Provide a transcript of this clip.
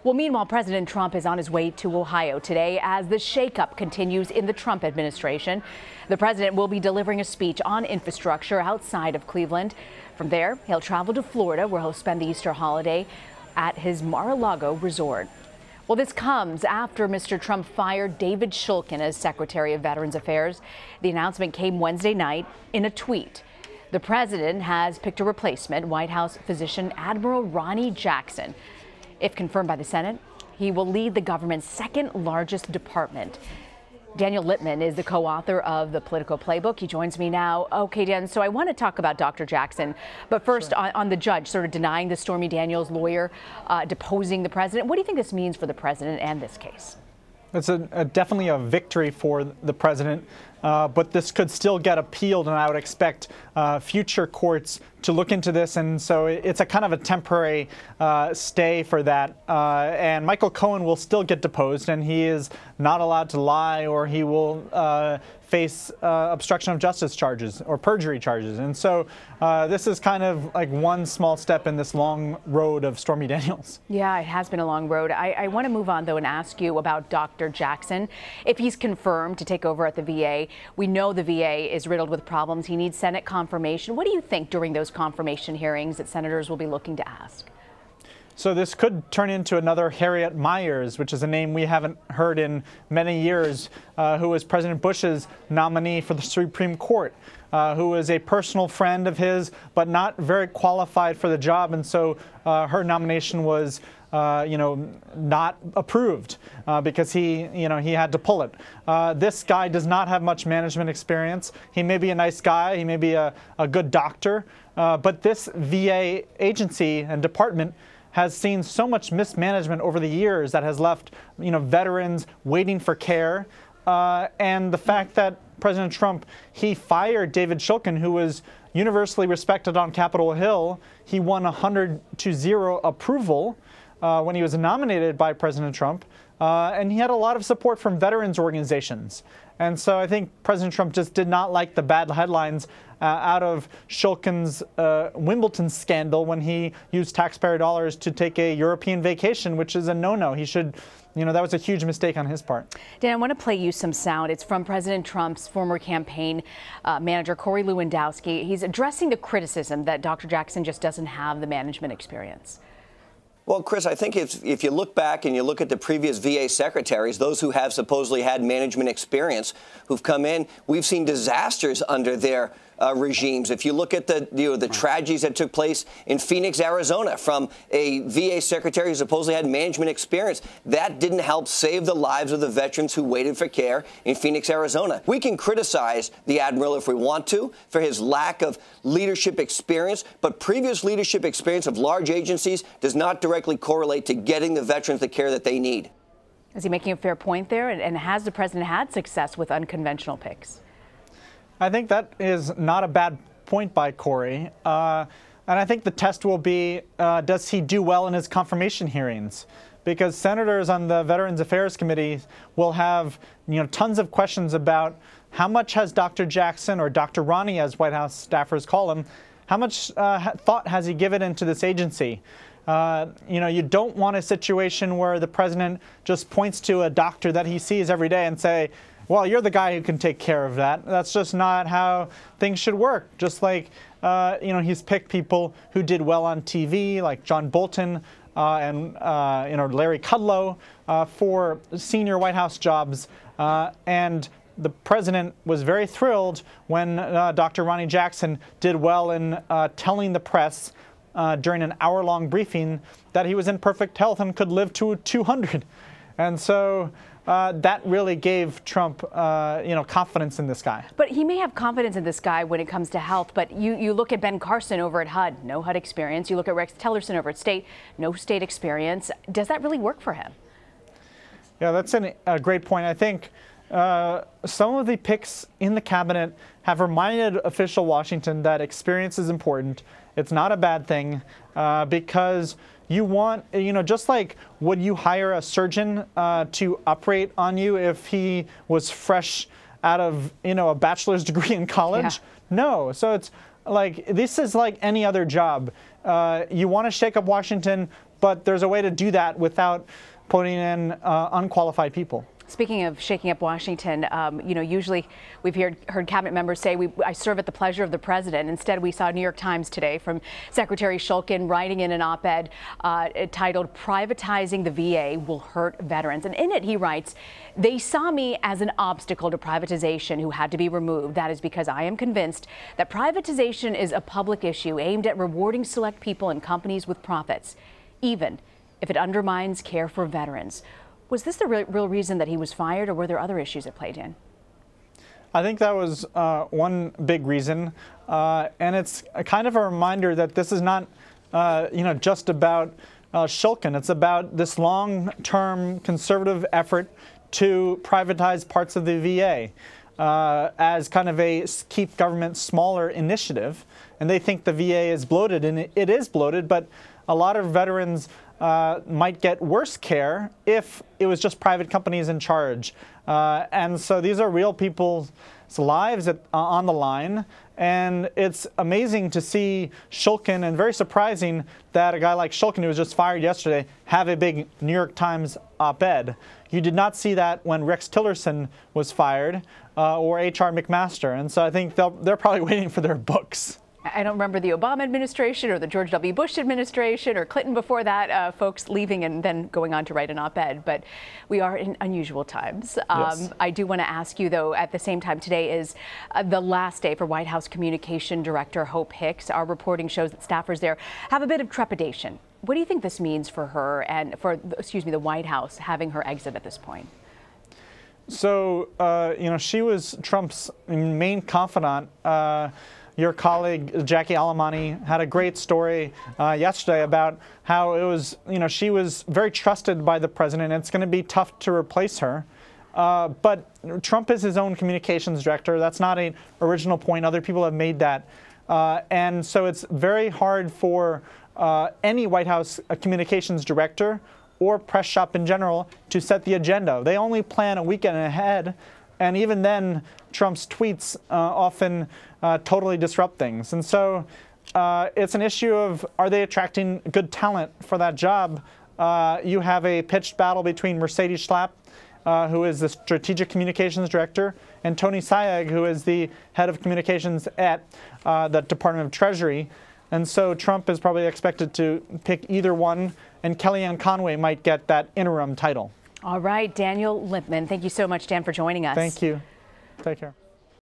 Well, meanwhile, President Trump is on his way to Ohio today as the shakeup continues in the Trump administration. The president will be delivering a speech on infrastructure outside of Cleveland. From there, he'll travel to Florida, where he'll spend the Easter holiday at his Mar-a-Lago resort. Well, this comes after Mr. Trump fired David Shulkin as Secretary of Veterans Affairs. The announcement came Wednesday night in a tweet. The president has picked a replacement, White House physician Admiral Ronny Jackson. If confirmed by the Senate, he will lead the government's second largest department. Daniel Lippman is the co-author of the Politico playbook. He joins me now. Okay, Dan, so I want to talk about Dr. Jackson, but first on the judge sort of denying the Stormy Daniels lawyer deposing the president. What do you think this means for the president and this case? It's definitely a victory for the president, but this could still get appealed, and I would expect future courts to look into this, and so it's a kind of a temporary stay for that. And Michael Cohen will still get deposed, and he is not allowed to lie, or he will face obstruction of justice charges or perjury charges. And so this is kind of like one small step in this long road of Stormy Daniels. Yeah, it has been a long road. I want to move on, though, and ask you about Dr. Jackson. If he's confirmed to take over at the VA, we know the VA is riddled with problems. He needs Senate confirmation. What do you think during those confirmation hearings that senators will be looking to ask? So this could turn into another Harriet Miers, which is a name we haven't heard in many years, who was President Bush's nominee for the Supreme Court, who was a personal friend of his, but not very qualified for the job. And so her nomination was, not approved because he had to pull it. This guy does not have much management experience. He may be a nice guy. He may be a good doctor. But this VA agency and department has seen so much mismanagement over the years that has left, veterans waiting for care. And the fact that President Trump, he fired David Shulkin, who was universally respected on Capitol Hill. He won 100-0 approval when he was nominated by President Trump. And he had a lot of support from veterans organizations. And so I think President Trump just did not like the bad headlines out of Shulkin's Wimbledon scandal when he used taxpayer dollars to take a European vacation, which is a no-no. He should, that was a huge mistake on his part. Dan, I want to play you some sound. It's from President Trump's former campaign manager, Lewandowski. He's addressing the criticism that Dr. Jackson just doesn't have the management experience. Well, Chris, I think if you look back and you look at the previous VA secretaries, those who have supposedly had management experience who've come in, we've seen disasters under their regimes. If you look at the tragedies that took place in Phoenix, Arizona, from a VA secretary who supposedly had management experience, that didn't help save the lives of the veterans who waited for care in Phoenix, Arizona. We can criticize the Admiral if we want to for his lack of leadership experience, but previous leadership experience of large agencies does not directly correlate to getting the veterans the care that they need. Is he making a fair point there? And has the president had success with unconventional picks? I think that is not a bad point by Corey. And I think the test will be, does he do well in his confirmation hearings? Because senators on the Veterans Affairs Committee will have, tons of questions about how much has Dr. Jackson, or Dr. Ronny, as White House staffers call him, how much thought has he given into this agency? You don't want a situation where the president just points to a doctor that he sees every day and say, well, you're the guy who can take care of that. That's just not how things should work. Just like, he's picked people who did well on TV, like John Bolton and Larry Kudlow for senior White House jobs. And the president was very thrilled when Dr. Ronny Jackson did well in telling the press during an hour-long briefing that he was in perfect health and could live to 200. And so that really gave Trump, confidence in this guy. But he may have confidence in this guy when it comes to health. But you look at Ben Carson over at HUD, no HUD experience. You look at Rex Tillerson over at State, no state experience. Does that really work for him? Yeah, that's a great point. I think some of the picks in the cabinet have reminded official Washington that experience is important. It's not a bad thing because you want, just like would you hire a surgeon to operate on you if he was fresh out of, a bachelor's degree in college? Yeah. No. So it's like, this is like any other job. You want to shake up Washington, but there's a way to do that without putting in unqualified people. Speaking of shaking up Washington, usually we've heard cabinet members say, I serve at the pleasure of the president. Instead, we saw New York Times today from Secretary Shulkin writing in an op-ed titled, "Privatizing the VA Will Hurt Veterans." And in it, he writes, "They saw me as an obstacle to privatization who had to be removed. That is because I am convinced that privatization is a public issue aimed at rewarding select people and companies with profits, even if it undermines care for veterans." Was this the real reason that he was fired, or were there other issues that played in? I think that was one big reason, and it's a kind of a reminder that this is not, just about Shulkin. It's about this long-term conservative effort to privatize parts of the VA as kind of a keep government smaller initiative. And they think the VA is bloated, and it is bloated, but a lot of veterans might get worse care if it was just private companies in charge. And so these are real people's lives on the line. And it's amazing to see Shulkin, and very surprising that a guy like Shulkin, who was just fired yesterday, have a big New York Times op-ed. You did not see that when Rex Tillerson was fired or H.R. McMaster. And so I think they're probably waiting for their books. I don't remember the Obama administration or the George W. Bush administration or Clinton before that, folks leaving and then going on to write an op-ed, but we are in unusual times. Yes. I do want to ask you, though, at the same time, today is the last day for White House Communication Director Hope Hicks. Our reporting shows that staffers there have a bit of trepidation. What do you think this means for her and for, the White House having her exit at this point? So, she was Trump's main confidant. Your colleague, Jackie Alamani, had a great story yesterday about how it was, she was very trusted by the president. It's going to be tough to replace her. But Trump is his own communications director. That's not an original point. Other people have made that. And so it's very hard for any White House communications director or press shop in general to set the agenda. They only plan a weekend ahead. And even then, Trump's tweets often totally disrupt things. And so it's an issue of, are they attracting good talent for that job? You have a pitched battle between Mercedes Schlapp, who is the strategic communications director, and Tony Sayegh, who is the head of communications at the Department of Treasury. And so Trump is probably expected to pick either one, and Kellyanne Conway might get that interim title. All right, Daniel Lippman. Thank you so much, Dan, for joining us. Thank you. Take care.